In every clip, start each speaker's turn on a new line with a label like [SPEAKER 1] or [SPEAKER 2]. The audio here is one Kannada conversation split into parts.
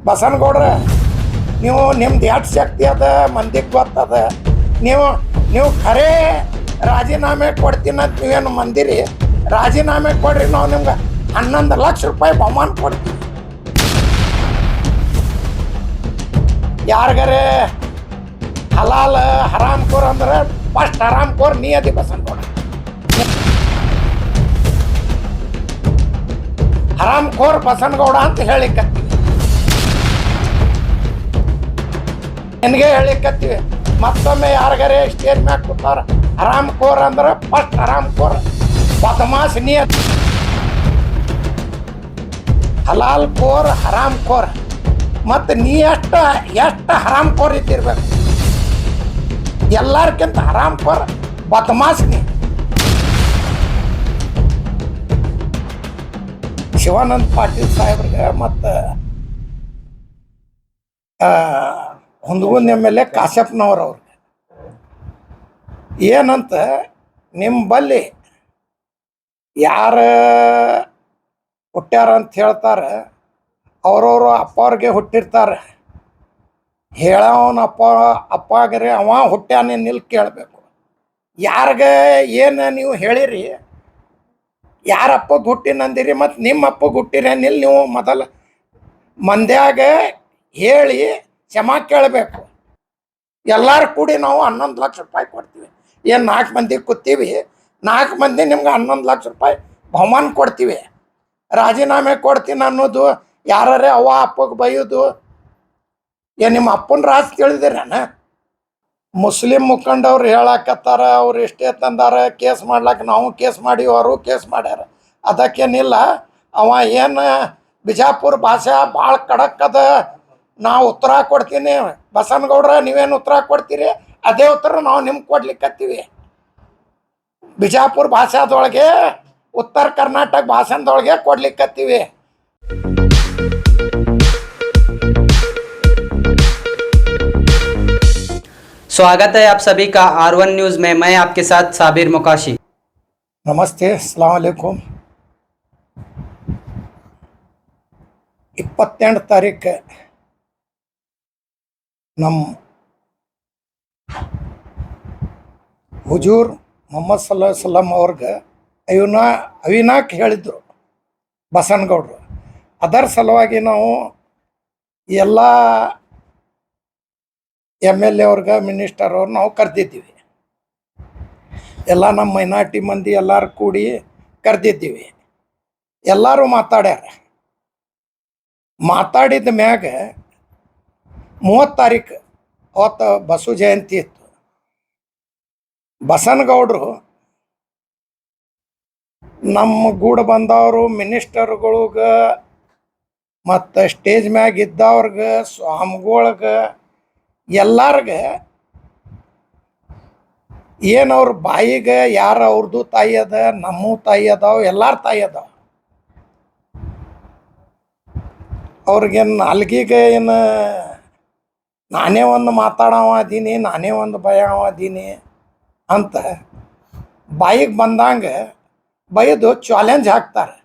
[SPEAKER 1] ಬಸನಗೌಡ್ರ ನೀವು ನಿಮ್ದು ಎಷ್ಟು ಶಕ್ತಿ ಅದ ಮಂದಿಗೆ ಗೊತ್ತದ. ನೀವು ನೀವು ಖರೇ ರಾಜೀನಾಮೆ ಕೊಡ್ತೀನಿ ಅಂತ ನೀವೇನು ಮಂದಿರಿ. ರಾಜೀನಾಮೆ ಕೊಡ್ರಿ, ನಾವು ನಿಮ್ಗೆ 11 ಲಕ್ಷ ರೂಪಾಯಿ ಬಹುಮಾನ ಕೊಡ್ತೀವಿ. ಯಾರಿಗಾರೆ ಹಲಾಲ್ ಹರಾಮ್ ಕೋರ್ ಅಂದ್ರೆ ಫಸ್ಟ್ ಹರಾಮ್ ಕೋರ್ ನೀ ಅದಿ ಬಸನಗೌಡ. ಹರಾಮ್ ಕೋರ್ ಬಸನಗೌಡ ಅಂತ ಹೇಳಿಕತ್ತೀವಿ, ನಿನಗೆ ಹೇಳಿಕತ್ತೀವಿ. ಮತ್ತೊಮ್ಮೆ ಯಾರಿಗಾರೆ ಸ್ಟೇಜ್ ಮ್ಯಾಗ ಕೂತಾರ ಹರಾಮ್ ಕೋರ್ ಅಂದ್ರೆ ಫಸ್ಟ್ ಹರಾಮ್ ಕೋರ್ ಬದಮಾಸ್ ನೀ. ಹಲಾಲ್ ಕೋರ್ ಹರಾಮ್ ಕೋರ್ ಮತ್ತು ನೀ ಎಷ್ಟು ಹರಾಮ್ ಕೋರ್ ಇದ್ದಿರ್ಬೇಕು. ಎಲ್ಲಾರ್ಕಿಂತ ಹರಾಮ್ ಕೋರ್ ಬದಮಾಸ್ ನೀ. ಶಿವಾನಂದ ಪಾಟೀಲ್ ಸಾಹೇಬ್ರಿಗೆ ಮತ್ತು ಹುಂದಗುಂದ MLA ಕಾಶ್ಯಪ್ನವ್ರವ್ರಿಗೆ ಏನಂತ, ನಿಮ್ಮ ಬಲ್ಲಿ ಯಾರು ಹುಟ್ಟ್ಯಾರ ಅಂತ ಹೇಳ್ತಾರೆ, ಅವ್ರವರು ಅಪ್ಪವ್ರಿಗೆ ಹುಟ್ಟಿರ್ತಾರೆ. ಹೇಳವನ ಅಪ್ಪಾಗರೆ ಅವ ಹುಟ್ಟ್ಯಾನೆ ನಿಲ್ ಕೇಳಬೇಕು. ಯಾರಿಗೆ ಏನು ನೀವು ಹೇಳಿರಿ, ಯಾರ ಅಪ್ಪಗೆ ಹುಟ್ಟಿನಂದಿರಿ ಮತ್ತು ನಿಮ್ಮ ಅಪ್ಪಗೆ ಹುಟ್ಟಿರೇನಿಲ್ಲ, ನೀವು ಮೊದಲು ಮಂದ್ಯಾಗ ಹೇಳಿ ಕ್ಷಮಾ ಕೇಳಬೇಕು. ಎಲ್ಲರೂ ಕೂಡಿ ನಾವು 11 ಲಕ್ಷ ರೂಪಾಯಿ ಕೊಡ್ತೀವಿ. ಏನು 4 ಮಂದಿ ಕೂತೀವಿ, 4 ಮಂದಿ ನಿಮ್ಗೆ 11 ಲಕ್ಷ ರೂಪಾಯಿ ಬಹುಮಾನ ಕೊಡ್ತೀವಿ. ರಾಜೀನಾಮೆ ಕೊಡ್ತೀನಿ ಅನ್ನೋದು, ಯಾರೇ ಅವ್ವ ಅಪ್ಪಗೆ ಬೈಯೋದು, ಏನು ನಿಮ್ಮ ಅಪ್ಪನ ರಾಜ್ ತಿಳಿದಿರೇನ? ಮುಸ್ಲಿಂ ಮುಖಂಡವ್ರು ಹೇಳಕತ್ತಾರ, ಅವ್ರು ಎಷ್ಟೇ ತಂದಾರ ಕೇಸ್ ಮಾಡ್ಲಾಕ. ನಾವು ಕೇಸ್ ಮಾಡೀವಿ, ಅವರು ಕೇಸ್ ಮಾಡ್ಯಾರ. ಅದಕ್ಕೇನಿಲ್ಲ. ಅವ ಏನು ಬಿಜಾಪುರ ಭಾಷೆ ಭಾಳ ಖಡಕ್ ಅದ, ನಾವು ಉತ್ತರ ಕೊಡ್ತೀನಿ. ಬಸನಗೌಡ್ರ ನೀವೇನು ಉತ್ತರ ಕೊಡ್ತೀರಿ, ಅದೇ ಉತ್ತರ ನಾವು ನಿಮ್ಗೆ ಕೊಡ್ಲಿಕ್ಕತ್ತೀವಿ. ಬಿಜಾಪುರ ಭಾಷಾದೊಳಗೆ, उत्तर कर्नाटक ಭಾಷಣದೊಳಗೆ ಕೊಡ್ಲಿಕ್ಕತ್ತೀವಿ.
[SPEAKER 2] स्वागत है आप सभी का R1 न्यूज़ में। मैं आपके साथ साबिर मुकाशी।
[SPEAKER 1] नमस्ते, अस्सलाम वालेकुम। 28 ತಾರೀಕು ನಮ್ಮ ಹುಜೂರ್ ಮೊಹಮ್ಮದ್ ಸಲ್ಲಲ್ಲಾಹು ಅಲೈಹಿ ವಸಲ್ಲಂ ಅವ್ರಿಗೆ ಅವಿನಾಕ್ ಹೇಳಿದ್ರು ಬಸನಗೌಡರು. ಅದರ ಸಲುವಾಗಿ ನಾವು ಎಲ್ಲ MLA ಅವ್ರಿಗೆ, ಮಿನಿಸ್ಟರ್ ಅವ್ರು ನಾವು ಕರೆದಿದ್ದೀವಿ. ಎಲ್ಲ ನಮ್ಮ ಮೈನಾರಿಟಿ ಮಂದಿ ಎಲ್ಲರೂ ಕೂಡಿ ಕರೆದಿದ್ದೀವಿ. ಎಲ್ಲರೂ ಮಾತಾಡ್ಯಾರ. ಮಾತಾಡಿದ ಮ್ಯಾಗ 30 ತಾರೀಕು ಅವತ್ತು ಬಸವ ಜಯಂತಿ ಇತ್ತು. ಬಸನಗೌಡರು ನಮ್ಮ ಗೂಡ ಬಂದವರು ಮಿನಿಸ್ಟರ್ಗಳ್ಗೆ ಮತ್ತು ಸ್ಟೇಜ್ ಮ್ಯಾಗ ಇದ್ದವ್ರಿಗೆ, ಸ್ವಾಮಿಗಳ್ಗೆ, ಎಲ್ಲರಿಗೆ ಏನು ಅವ್ರ ಬಾಯಿಗೆ ಯಾರು ಅವ್ರದ್ದು ತಾಯಿ ಅದ, ನಮ್ಮ ತಾಯಿ ಅದಾವ, ಎಲ್ಲರ ತಾಯಿ ಅದಾವ. ಅವ್ರಿಗೇನು ನಾಲ್ಗಿಗೆ ಏನು ನಾನೇ ಒಂದು ಮಾತಾಡವ ಅದೀನಿ, ನಾನೇ ಒಂದು ಭಯವ ಅದೀನಿ ಅಂತ ಬಾಯಿಗೆ ಬಂದಂಗೆ ಬೈದು ಚಾಲೆಂಜ್ ಹಾಕ್ತಾರೆ.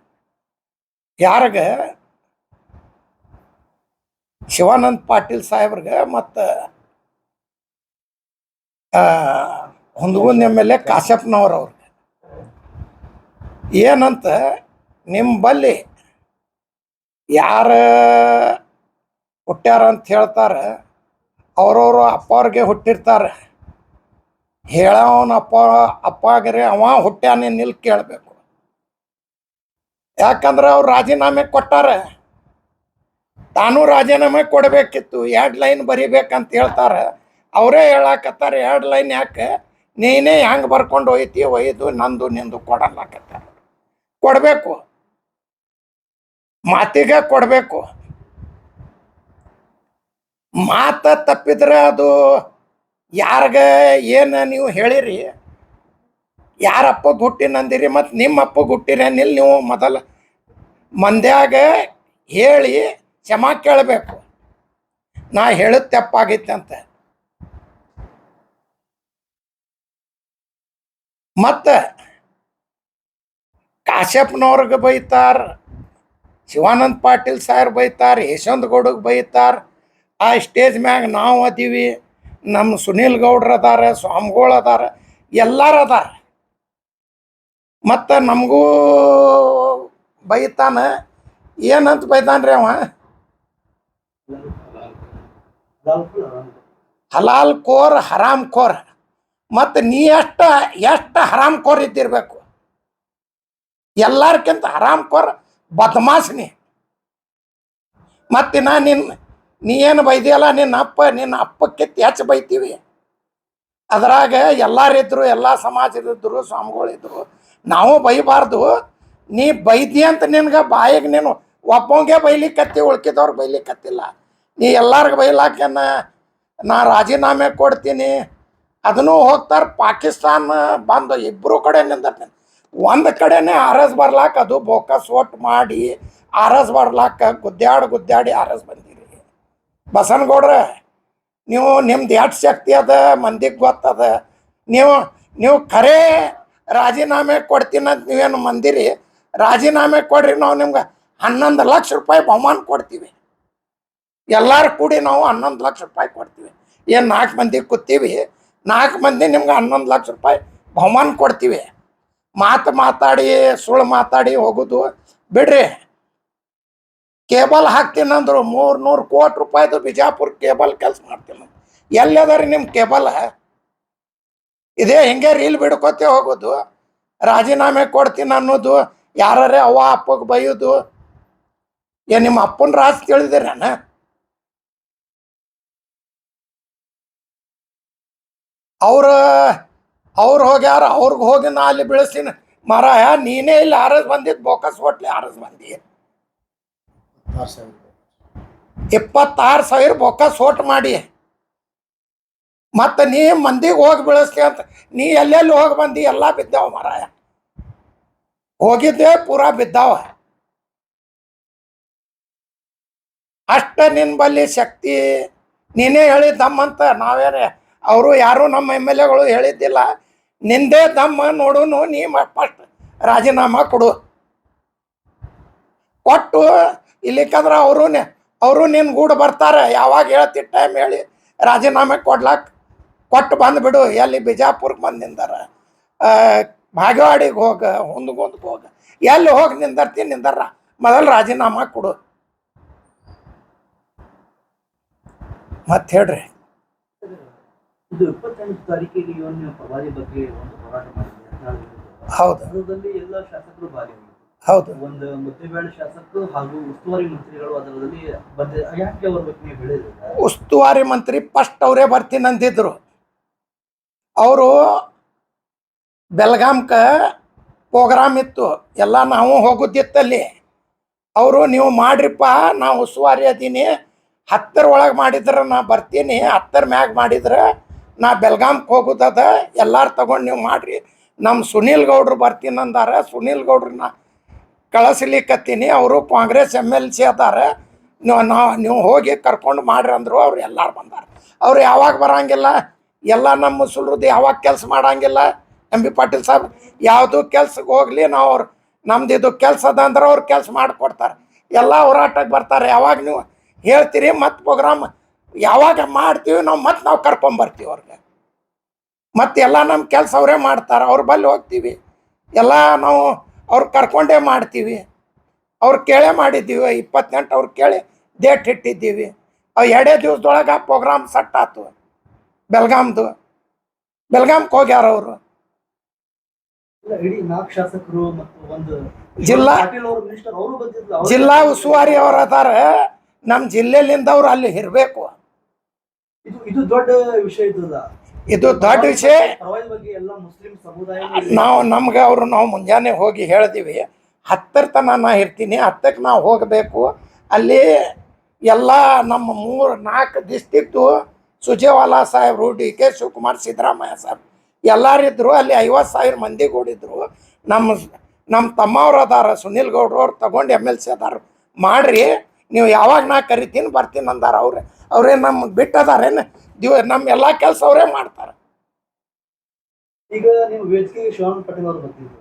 [SPEAKER 1] ಯಾರಿಗೆ? ಶಿವಾನಂದ ಪಾಟೀಲ್ ಸಾಹೇಬ್ರಿಗೆ ಮತ್ತು ಹುಂದಗುಂದ MLA ಕಾಶ್ಯಪ್ನವ್ರವ್ರಿಗೆ. ಏನಂತ, ನಿಮ್ಮ ಬಲ್ಲಿ ಯಾರು ಹುಟ್ಟ್ಯಾರ ಅಂತ ಹೇಳ್ತಾರೆ, ಅವ್ರವರು ಅಪ್ಪವ್ರಿಗೆ ಹುಟ್ಟಿರ್ತಾರೆ. ಹೇಳವನ ಅಪ್ಪಾಗರೆ ಅವ ಹುಟ್ಟ್ಯಾನೆ ನಿಲ್ ಕೇಳಬೇಕು. ಯಾಕಂದ್ರೆ ಅವ್ರು ರಾಜೀನಾಮೆ ಕೊಟ್ಟಾರ, ತಾನೂ ರಾಜೀನಾಮೆ ಕೊಡಬೇಕಿತ್ತು. 2 ಲೈನ್ ಬರಿಬೇಕಂತ ಹೇಳ್ತಾರೆ. ಅವರೇ ಹೇಳಕತ್ತಾರೆ 2 ಲೈನ್ ಯಾಕೆ, ನೀನೇ ಹೆಂಗೆ ಬರ್ಕೊಂಡು ಒಯ್ದು ನಂದು ನಿಂದು ಕೊಡಲಾಕತ್ತಾರೆ. ಕೊಡಬೇಕು, ಮಾತಿಗೆ ಕೊಡಬೇಕು. ಮಾತು ತಪ್ಪಿದ್ರೆ ಅದು ಯಾರಿಗೆ ಏನು ನೀವು ಹೇಳಿರಿ, ಯಾರ ಅಪ್ಪಗೆ ಹುಟ್ಟಿನಂದಿರಿ ಮತ್ತು ನಿಮ್ಮ ಅಪ್ಪಗೆ ಹುಟ್ಟಿರೇನಿಲ್ಲ, ನೀವು ಮೊದಲು ಮಂದ್ಯಾಗ ಹೇಳಿ ಕ್ಷಮಾ ಕೇಳಬೇಕು. ನಾ ಹೇಳಿದ ತಪ್ಪಾಗೈತೆ ಅಂತ. ಮತ್ತು ಕಾಶ್ಯಪ್ನವ್ರಿಗೆ ಬೈತಾರ, ಶಿವಾನಂದ ಪಾಟೀಲ್ ಸಾರ್ ಬೈತಾರೆ, ಯಶವಂತ ಗೌಡಗೆ ಬೈತಾರೆ. ಆ ಸ್ಟೇಜ್ ಮ್ಯಾಗ ನಾವು ಅದೀವಿ, ನಮ್ಮ ಸುನೀಲ್ ಗೌಡ್ರು ಅದಾರ, ಸ್ವಾಮಿಗಳು ಅದಾರ, ಎಲ್ಲರೂ ಅದಾರ. ಮತ್ತು ನಮಗೂ ಬೈತಾನ. ಏನಂತ ಬೈತಾನ್ರಿ ಅವ? ಹಲಾಲ್ ಕೋರ್, ಹರಾಮ್ ಕೋರ್. ಮತ್ತು ನೀ ಎಷ್ಟು ಹರಾಮ್ ಕೋರ್ ಇದ್ದಿರ್ಬೇಕು. ಎಲ್ಲಾರ್ಕಿಂತ ಹರಾಮ್ ಕೋರ್ ಬದಮಾಸ್ ನೀ. ಮತ್ತು ನೀ ಏನು ಬೈದಿಯಲ್ಲ, ನಿನ್ನ ಅಪ್ಪಕ್ಕಿಂತ ಹೆಚ್ಚು ಬೈತೀವಿ. ಅದ್ರಾಗ ಎಲ್ಲರಿದ್ರು, ಎಲ್ಲ ಸಮಾಜದಿದ್ರು, ಸ್ವಾಮಿಗಳಿದ್ರು. ನಾವು ಬೈಬಾರ್ದು. ನೀ ಬೈದಿ ಅಂತ ನಿನ್ಗೆ ಬಾಯಿಗೆ ನೀನು ಒಬ್ಬಂಗೆ ಬೈಲಿಕ್ಕತ್ತಿ, ಉಳ್ಕಿದವ್ರು ಬೈಲಿಕ್ಕತ್ತಿಲ್ಲ. ನೀ ಎಲ್ಲರಿಗೂ ಬೈಲಾಕೇನ ನಾ ರಾಜೀನಾಮೆ ಕೊಡ್ತೀನಿ. ಅದನ್ನು ಹೋಗ್ತಾರೆ ಪಾಕಿಸ್ತಾನ ಬಂದು ಇಬ್ಬರು ಕಡೆ ನಿಂದಿರ್ತೀನಿ. ಒಂದು ಕಡೆನೇ ಆರಸ್ ಬರ್ಲಾಕ, ಅದು ಬೋಕಸ್ ಓಟ್ ಮಾಡಿ ಆರಸ್ ಬರ್ಲಾಕ ಗುದ್ದಾಡಿ ಆರಸ್ ಬಂದಿರಿ. ಬಸನಗೌಡ್ರ, ನೀವು ನಿಮ್ದು ಎಷ್ಟು ಶಕ್ತಿ ಅದ ಮಂದಿಗೆ ಗೊತ್ತದ. ನೀವು ಖರೇ ರಾಜೀನಾಮೆ ಕೊಡ್ತೀನಿ ಅಂತ ನೀವೇನು ಮಂದಿರಿ. ರಾಜೀನಾಮೆ ಕೊಡ್ರಿ, ನಾವು ನಿಮ್ಗೆ 11 ಲಕ್ಷ ರೂಪಾಯಿ ಬಹುಮಾನ ಕೊಡ್ತೀವಿ. ಎಲ್ಲರೂ ಕೂಡಿ ನಾವು 11 ಲಕ್ಷ ರೂಪಾಯಿ ಕೊಡ್ತೀವಿ. ಏನು 4 ಮಂದಿ ಕೂತೀವಿ, 4 ಮಂದಿ ನಿಮ್ಗೆ 11 ಲಕ್ಷ ರೂಪಾಯಿ ಬಹುಮಾನ ಕೊಡ್ತೀವಿ. ಮಾತಾಡಿ ಸುಳ್ಳು ಮಾತಾಡಿ ಹೋಗೋದು ಬಿಡ್ರಿ. ಕೇಬಲ್ ಹಾಕ್ತೀನಂದ್ರು 300 ಕೋಟಿ ರೂಪಾಯಿದು ಬಿಜಾಪುರ ಕೇಬಲ್ ಕೆಲಸ ಮಾಡ್ತೀನಿ. ಎಲ್ಲದರಿ ನಿಮ್ಮ ಕೇಬಲ್? ಇದೇ ಹಿಂಗೆ ರೀಲ್ ಬಿಡ್ಕೋತೆ ಹೋಗೋದು. ರಾಜೀನಾಮೆ ಕೊಡ್ತೀನಿ ಅನ್ನೋದು, ಯಾರೇ ಅವ್ವ ಅಪ್ಪಗೆ ಬೈಯೋದು. ನಿಮ್ಮ ಅಪ್ಪನ ರಾಜ್ ತಿಳಿದಿರೇನ? ಅವ್ರು ಹೋಗ್ಯಾರ, ಅವ್ರಿಗೆ ಹೋಗಿ ನಾ ಅಲ್ಲಿ ಬೆಳೆಸ್ತೀನಿ. ಮಾರಾಯ, ನೀನೇ ಇಲ್ಲಿ ಆರಸ್ ಬಂದಿದ್ದು, ಬೋಕಸ್ ಹೋಟ್ಲಿ ಆರಸ್ ಬಂದಿ. 26,000 ಬೋಕಸ್ ಓಟ್ ಮಾಡಿ. ಮತ್ತು ನೀ ಮಂದಿಗೆ ಹೋಗಿ ಬೆಳೆಸ್ತಿ ಅಂತ ನೀ ಎಲ್ಲೆಲ್ಲಿ ಹೋಗಿ ಬಂದಿ, ಎಲ್ಲ ಬಿದ್ದಾವ ಮಾರಾಯ. ಹೋಗಿದ್ದೆ ಪೂರಾ ಬಿದ್ದಾವ. ಅಷ್ಟ ನಿನ್ನ ಬಲ್ಲಿ ಶಕ್ತಿ. ನೀನೇ ಹೇಳಿದ್ದಮ್ಮಂತ. ನಾವೇನೇ ಅವರು ಯಾರು ನಮ್ಮ MLA ಗಳು ಹೇಳಿದ್ದಿಲ್ಲ. ನಿಂದೇ ದಮ್ಮ ನೋಡುನು. ನೀ ಫಸ್ಟ್ ರಾಜೀನಾಮಾ ಕೊಡು. ಕೊಟ್ಟು ಇಲ್ಲಿಕ್ಕಂದ್ರೆ ಅವರು ನಿನ್ನ ಗೂಡು ಬರ್ತಾರೆ. ಯಾವಾಗ ಹೇಳ್ತಿ ಟೈಮ್ ಹೇಳಿ ರಾಜೀನಾಮೆ ಕೊಟ್ಟು ಬಂದುಬಿಡು. ಎಲ್ಲಿ ಬಿಜಾಪುರಕ್ಕೆ ಬಂದು ನಿಂದಾರ, ಭಾಗವಾಡಿಗೆ ಹೋಗ, ಹುಂದಗೊಂದಕ್ಕೆ ಹೋಗ, ಎಲ್ಲಿ ಹೋಗಿ ನಿಂದಾರ. ಮೊದಲು ರಾಜೀನಾಮಾ ಕೊಡು. ಮತ್ತೆ ಹೇಳ್ರಿ.
[SPEAKER 3] ಇದು 28 ತಾರೀಕಿಗೆ ಪ್ರವಾದಿ ಬಗ್ಗೆ ಒಂದು ಹೋರಾಟ ಮಾಡಿದೆ.
[SPEAKER 1] ಹೌದು,
[SPEAKER 3] ಅದರಲ್ಲಿ ಎಲ್ಲ ಶಾಸಕರು ಭಾಗಿಯಾಗಿದ್ದರು.
[SPEAKER 1] ಹೌದು.
[SPEAKER 3] ಒಂದು ಮುದ್ದೇಬೇಳೆ ಶಾಸಕರು ಹಾಗೂ ಉಸ್ತುವಾರಿ ಮಂತ್ರಿಗಳು ಅದರಲ್ಲಿ ಬಂದ. ಯಾಕೆ ಅವ್ರ ಬಗ್ಗೆ ನೀವು ಹೇಳಿದ್ರೆ?
[SPEAKER 1] ಉಸ್ತುವಾರಿ ಮಂತ್ರಿ ಫಸ್ಟ್ ಅವರೇ ಬರ್ತೀನಿ ಅಂದಿದ್ರು. ಅವರು ಬೆಲ್ಗಾಮ್ಕ ಪ್ರೋಗ್ರಾಮ್ ಇತ್ತು, ಎಲ್ಲ ನಾವು ಹೋಗೋದಿತ್ತಲ್ಲಿ. ಅವರು ನೀವು ಮಾಡ್ರಿಪ್ಪ, ನಾ ಉಸ್ತುವಾರಿ ಅದೀನಿ, 10 ಒಳಗೆ ಮಾಡಿದ್ರೆ ನಾ ಬರ್ತೀನಿ, 10 ಮ್ಯಾಗ ಮಾಡಿದ್ರೆ ನಾ ಬೆಲ್ಗಾಮ್ಗೆ ಹೋಗೋದದ, ಎಲ್ಲರೂ ತಗೊಂಡು ನೀವು ಮಾಡಿರಿ. ನಮ್ಮ ಸುನೀಲ್ ಗೌಡ್ರು ಬರ್ತೀನಿ ಅಂದಾರ. ಸುನೀಲ್ ಗೌಡ್ರನ್ನ ಕಳಿಸ್ಲಿಕ್ಕತ್ತೀನಿ. ಅವರು ಕಾಂಗ್ರೆಸ್ MLC ಅದಾರ. ನೀವು ಹೋಗಿ ಕರ್ಕೊಂಡು ಮಾಡ್ರಿ ಅಂದರು. ಅವ್ರು ಎಲ್ಲರೂ ಬಂದಾರ. ಅವ್ರು ಯಾವಾಗ ಬರೋಂಗಿಲ್ಲ, ಎಲ್ಲ ನಮ್ಮ ಮುಸಲ್ರದ್ದು ಯಾವಾಗ ಕೆಲಸ ಮಾಡೋಂಗಿಲ್ಲ. MB ಪಾಟೀಲ್ ಸಾಹೇಬ್ ಯಾವುದು ಕೆಲ್ಸಕ್ಕೆ ಹೋಗಲಿ, ನಾವು ನಮ್ದು ಇದು ಕೆಲಸ ಅದ ಅಂದ್ರೆ ಅವ್ರು ಕೆಲಸ ಮಾಡಿಕೊಡ್ತಾರೆ. ಎಲ್ಲ ಹೋರಾಟಕ್ಕೆ ಬರ್ತಾರೆ. ಯಾವಾಗ ನೀವು ಹೇಳ್ತೀರಿ ಮತ್ತು ಪ್ರೋಗ್ರಾಮ್ ಯಾವಾಗ ಮಾಡ್ತೀವಿ ನಾವು ಕರ್ಕೊಂಬರ್ತೀವಿ ಅವ್ರಿಗೆ. ಮತ್ತು ಎಲ್ಲ ನಮ್ಮ ಕೆಲಸ ಅವರೇ ಮಾಡ್ತಾರೆ. ಅವ್ರ ಬಳಿ ಹೋಗ್ತೀವಿ, ಎಲ್ಲ ನಾವು ಅವ್ರು ಕರ್ಕೊಂಡೇ ಮಾಡ್ತೀವಿ. ಅವ್ರು ಕೇಳೇ ಮಾಡಿದ್ದೀವಿ. 28 ಅವ್ರು ಕೇಳಿ ಡೇಟ್ ಇಟ್ಟಿದ್ದೀವಿ. ಅವು 2 ದಿವಸದೊಳಗೆ ಆ ಪ್ರೋಗ್ರಾಮ್ ಸೆಟ್ ಆಯ್ತು. ಬೆಲ್ಗಾಮ್ಗೆ ಹೋಗ್ಯಾರ ಅವರು.
[SPEAKER 3] ಇಡೀ 4 ಶಾಸಕರು ಮತ್ತು ಒಂದು
[SPEAKER 1] ಜಿಲ್ಲಾ
[SPEAKER 3] ಮಿನಿಸ್ಟರ್ ಅವರು ಬಂದಿದ್ರು.
[SPEAKER 1] ಜಿಲ್ಲಾ ಉಸ್ತುವಾರಿ ಅವರು ಅದಾರ. ನಮ್ಮ ಜಿಲ್ಲೆಲಿಂದ ಅವ್ರು ಅಲ್ಲಿ ಇರಬೇಕು.
[SPEAKER 3] ಇದು ದೊಡ್ಡ ವಿಷಯ.
[SPEAKER 1] ಇದು ದೊಡ್ಡ ವಿಷಯ.
[SPEAKER 3] ಬಗ್ಗೆ ಎಲ್ಲ ಮುಸ್ಲಿಂ ಸಮುದಾಯ
[SPEAKER 1] ನಾವು ಮುಂಜಾನೆ ಹೋಗಿ ಹೇಳಿದೀವಿ. 10 ತನಕ ನಾ ಇರ್ತೀನಿ, 10ಕ್ಕೆ ನಾವು ಹೋಗಬೇಕು. ಅಲ್ಲಿ ಎಲ್ಲ ನಮ್ಮ 3-4 ಡಿಸ್ಟಿಕ್ಟು ಸುಜೇವಾಲಾ ಸಾಹೇಬ್ರು, DK ಶಿವಕುಮಾರ್, ಸಿದ್ದರಾಮಯ್ಯ ಸಾಹೇಬ್ ಎಲ್ಲರಿದ್ರು. ಅಲ್ಲಿ 50,000 ಮಂದಿ ಕೂಡಿದ್ರು. ನಮ್ಮ ತಮ್ಮವ್ರು ಅದಾರ, ಸುನೀಲ್ ಗೌಡ್ರು, ಅವ್ರು ತಗೊಂಡು MLC ಅದಾರ. ಮಾಡ್ರಿ, ನೀವು ಯಾವಾಗ ನಾ ಕರಿತೀನಿ ಬರ್ತೀನಿ ಅಂದಾರ. ಅವರೇ ನಮ್ಗೆ ಬಿಟ್ಟದಾರೇನು? ನಮ್ಮ ಎಲ್ಲ ಕೆಲಸ ಅವರೇ ಮಾಡ್ತಾರೆ.
[SPEAKER 3] ಈಗ ನೀವು ವೇದಿಕೆಗೆ ಶಿವಾನಂದ ಪಾಟೀಲ್ ಅವರು ಬಂದಿದ್ರು.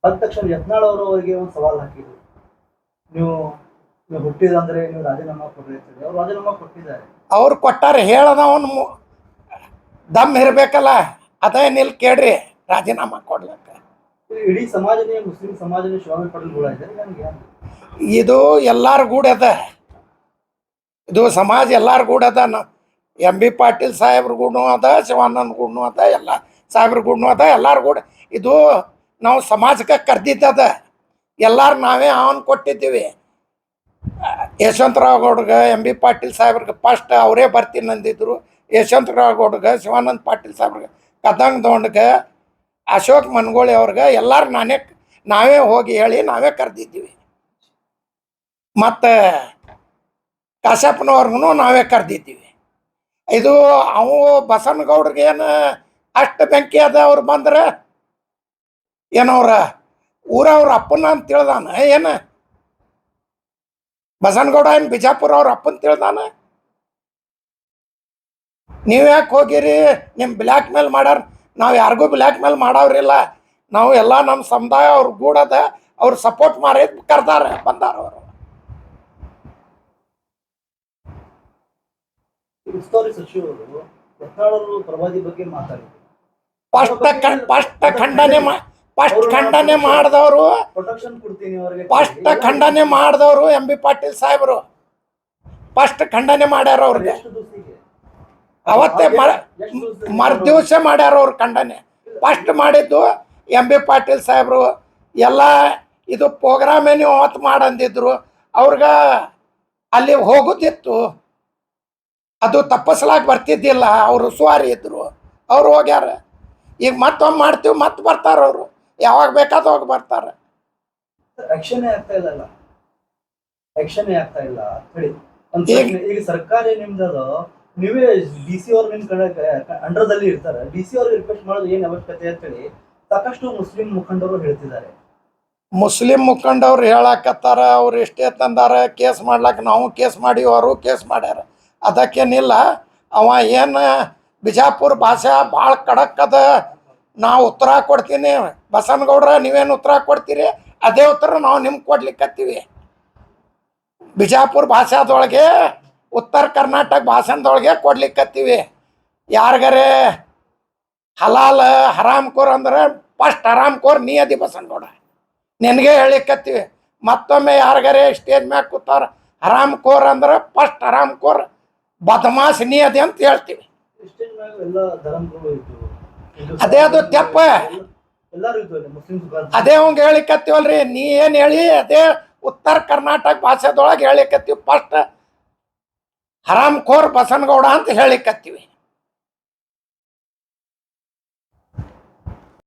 [SPEAKER 3] ಅಂದ ತಕ್ಷಣ ಯತ್ನಾಳ್ ಅವರಿಗೆ ಒಂದು ಸವಾಲು ಹಾಕಿದ್ರು. ನೀವು ನೀವು ಹುಟ್ಟಿದಂದ್ರೆ ನೀವು ರಾಜೀನಾಮಾ ಕೊಡ್ರಿ ಅಂತ ಹೇಳಿ ಅವ್ರು ರಾಜೀನಾಮಾ ಕೊಟ್ಟಿದ್ದಾರೆ.
[SPEAKER 1] ಅವ್ರು ಕೊಟ್ಟಾರೆ ಹೇಳದವನು ದಮ್ ಇರಬೇಕಲ್ಲ, ಅದೇ ನಿಲ್ ಕೇಳ್ರಿ ರಾಜೀನಾಮಾ ಕೊಡ್ಲಕ್ಕ.
[SPEAKER 3] ಇಡೀ ಸಮಾಜನೇ ಮುಸ್ಲಿಂ ಸಮಾಜನೇ ಶಿವಾನಂದ ಪಾಟೀಲ್ ಕೂಡ ಇದ್ದಾರೆ. ನನಗೆ
[SPEAKER 1] ಇದು ಎಲ್ಲಾರ ಗೂಡ ಅದ, ಇದು ಸಮಾಜ ಎಲ್ಲಾರ ಗೂಡ ಅದ. ಎಂ ಬಿ ಪಾಟೀಲ್ ಸಾಹೇಬ್ರ ಗೂಡೂ ಅದ, ಶಿವಾನಂದ ಗೂಡೂ ಅದ, ಎಲ್ಲ ಸಾಹೇಬ್ರ ಗೂಡೂ ಅದ, ಎಲ್ಲಾರ ಗೂಡ. ಇದು ನಾವು ಸಮಾಜಕ್ಕೆ ಕರೆದಿದ್ದದ. ಎಲ್ಲಾರು ನಾವೇ ಅವನು ಕೊಟ್ಟಿದ್ದೀವಿ. ಯಶವಂತರಾವ್ ಗೌಡ್ಗೆ, ಎಂ ಬಿ ಪಾಟೀಲ್ ಸಾಹೇಬ್ರಿಗೆ ಫಸ್ಟ್ ಅವರೇ ಬರ್ತೀನಿ ಅಂದಿದ್ರು. ಯಶವಂತರಾವ್ ಗೌಡ್ಗೆ, ಶಿವಾನಂದ ಪಾಟೀಲ್ ಸಾಹೇಬ್ರಿಗೆ, ಕದಂಗ್ ದೊಂಡ್ಗೆ, ಅಶೋಕ್ ಮನ್ಗೋಳಿ ಅವ್ರಿಗೆ ಎಲ್ಲಾರು ನಾವೇ ಹೋಗಿ ಹೇಳಿ ನಾವೇ ಕರೆದಿದ್ದೀವಿ. ಮತ್ತು ಕಾಶ್ಯಪ್ಪನವ್ರಿಗೂ ನಾವೇ ಕರೆದಿದ್ದೀವಿ. ಇದು ಅವು ಬಸನಗೌಡ್ರಿಗೆ ಏನು ಅಷ್ಟು ಬೆಂಕಿ ಅದ. ಅವ್ರು ಬಂದ್ರೆ ಏನವ್ರ ಊರವ್ರ ಅಪ್ಪನ ಅಂತ ತಿಳ್ದಾನ ಏನು? ಬಸನಗೌಡ ಏನು ಬಿಜಾಪುರ ಅವ್ರ ಅಪ್ಪನ ತಿಳ್ದಾನ? ನೀವು ಯಾಕೆ ಹೋಗಿರಿ? ನಿಮ್ಮ ಬ್ಲ್ಯಾಕ್ ಮೇಲ್ ಮಾಡ್ಯಾರ. ನಾವು ಯಾರಿಗೂ ಬ್ಲ್ಯಾಕ್ ಮೇಲ್ ಮಾಡವ್ರಿಲ್ಲ. ನಾವು ಎಲ್ಲ ನಮ್ಮ ಸಮುದಾಯ ಅವ್ರ ಗೂಡದ, ಅವ್ರು ಸಪೋರ್ಟ್ ಮಾಡಿ ಕರ್ದಾರೆ, ಬಂದಾರ ಅವರು.
[SPEAKER 3] ಉಸ್ತುವಾರಿ ಸಚಿವರು ಯತ್ನಾಳರು ಪ್ರವಾದಿ ಬಗ್ಗೆ ಮಾತಾಡಿದ್ರು.
[SPEAKER 1] ಫಸ್ಟ್ ಖಂಡನೆ ಮಾಡಿದವರು,
[SPEAKER 3] ಪ್ರೊಟೆಕ್ಷನ್ ಕೊಡ್ತೀನಿ ಅವರಿಗೆ.
[SPEAKER 1] ಫಸ್ಟ್ ಖಂಡನೆ ಮಾಡಿದವರು ಎಂ ಬಿ ಪಾಟೀಲ್ ಸಾಹೇಬರು. ಫಸ್ಟ್ ಖಂಡನೆ ಮಾಡ್ಯಾರ ಅವ್ರಿಗೆ.
[SPEAKER 3] ಎಷ್ಟು ದಿವಸಿಗೆ
[SPEAKER 1] ಅವತ್ತೇ ಮರ್ದಿವಸ ಮಾಡ್ಯಾರ ಅವ್ರು ಖಂಡನೆ. ಫಸ್ಟ್ ಮಾಡಿದ್ದು ಎಂ ಬಿ ಪಾಟೀಲ್ ಸಾಹೇಬರು. ಎಲ್ಲ ಇದು ಪ್ರೋಗ್ರಾಮೇ ನೀವು ಅವತ್ತು ಮಾಡಂದಿದ್ರು. ಅವ್ರಿಗೆ ಅಲ್ಲಿ ಹೋಗೋದಿತ್ತು, ಅದು ತಪ್ಪಿಸ್ಲಾಕ ಬರ್ತಿದ್ದಿಲ್ಲ. ಅವರು ಸುವಾರಿ ಇದ್ರು, ಅವ್ರು ಹೋಗ್ಯಾರ. ಈಗ ಮತ್ತೊಮ್ಮೆ ಮಾಡ್ತೀವಿ, ಮತ್ತೆ ಬರ್ತಾರೆ ಅವರು. ಯಾವಾಗ ಬೇಕಾದ ಹೋಗಿ ಬರ್ತಾರೆ.
[SPEAKER 3] ಆಕ್ಷನ್ ಆಗ್ತಾ ಇಲ್ಲ, ಆಕ್ಷನ್ ಆಗ್ತಾ ಇಲ್ಲ ಹೇಳಿ. ಈಗ ಸರ್ಕಾರ ನಿಮ್ದದ, ನೀವೇ ಡಿ ಸಿ ಅವ್ರು ನಿಮ್ ಕಡೆ ಅಂಡರ್ದಲ್ಲಿ ಇರ್ತಾರೆ. ಡಿ ಸಿ ಅವ್ರಿಗೆ ರಿಕ್ವೆಸ್ಟ್ ಮಾಡೋದು ಏನ್ ಅವಶ್ಯಕತೆ ಅಂತ ಹೇಳಿ ಸಾಕಷ್ಟು ಮುಸ್ಲಿಂ ಮುಖಂಡರು ಹೇಳ್ತಿದ್ದಾರೆ.
[SPEAKER 1] ಮುಸ್ಲಿಂ ಮುಖಂಡವ್ರು ಹೇಳಕತ್ತಾರ. ಅವ್ರು ಎಷ್ಟೇ ತಂದಾರ ಕೇಸ್ ಮಾಡ್ಲಾಕ. ನಾವು ಕೇಸ್ ಮಾಡೀವಿ, ಅವರು ಕೇಸ್ ಮಾಡ್ಯಾರ. ಅದಕ್ಕೇನಿಲ್ಲ. ಅವ ಏನು ಬಿಜಾಪುರ ಭಾಷೆ ಭಾಳ ಖಡಕ್ ಅದ, ನಾವು ಉತ್ತರ ಕೊಡ್ತೀನಿ. ಬಸನಗೌಡ್ರ ನೀವೇನು ಉತ್ತರ ಕೊಡ್ತೀರಿ, ಅದೇ ಉತ್ತರ ನಾವು ನಿಮ್ಗೆ ಕೊಡ್ಲಿಕ್ಕತ್ತೀವಿ. ಬಿಜಾಪುರ ಭಾಷಾದೊಳಗೆ, ಉತ್ತರ ಕರ್ನಾಟಕ ಭಾಷಾದೊಳಗೆ ಕೊಡ್ಲಿಕ್ಕತ್ತೀವಿ. ಯಾರಿಗಾರೆ ಹಲಾಲ್ ಹರಾಮ್ಕೋರ್ ಅಂದ್ರೆ ಫಸ್ಟ್ ಹರಾಮ್ಕೋರ್ ನೀ ಅದಿ ಬಸನಗೌಡ, ನಿನಗೆ ಹೇಳಿಕತ್ತೀವಿ. ಮತ್ತೊಮ್ಮೆ ಯಾರಿಗಾರೆ ಸ್ಟೇಜ್ ಮ್ಯಾಗ ಕೂತಾರ ಹರಾಮ್ಕೋರ್ ಅಂದ್ರೆ ಫಸ್ಟ್ ಹರಾಮ್ಕೋರ್ ಬದಮಾಸ್ ನೀ ಅದಿ ಅಂತ ಹೇಳ್ತೀವಿ. ಅದೇ ಅದು ತೆಪ್ಪ. ಅದೇ ಅವಂಗೆ ಹೇಳಿಕತ್ತೀವಲ್ರಿ. ನೀ ಏನು ಹೇಳಿ ಅದೇ ಉತ್ತರ ಕರ್ನಾಟಕ ಭಾಷೆದೊಳಗೆ ಹೇಳಿಕತ್ತೀವಿ. ಫಸ್ಟ್ ಹರಾಮ್ಕೋರ್ ಬಸನಗೌಡ ಅಂತ ಹೇಳಿಕತ್ತೀವಿ.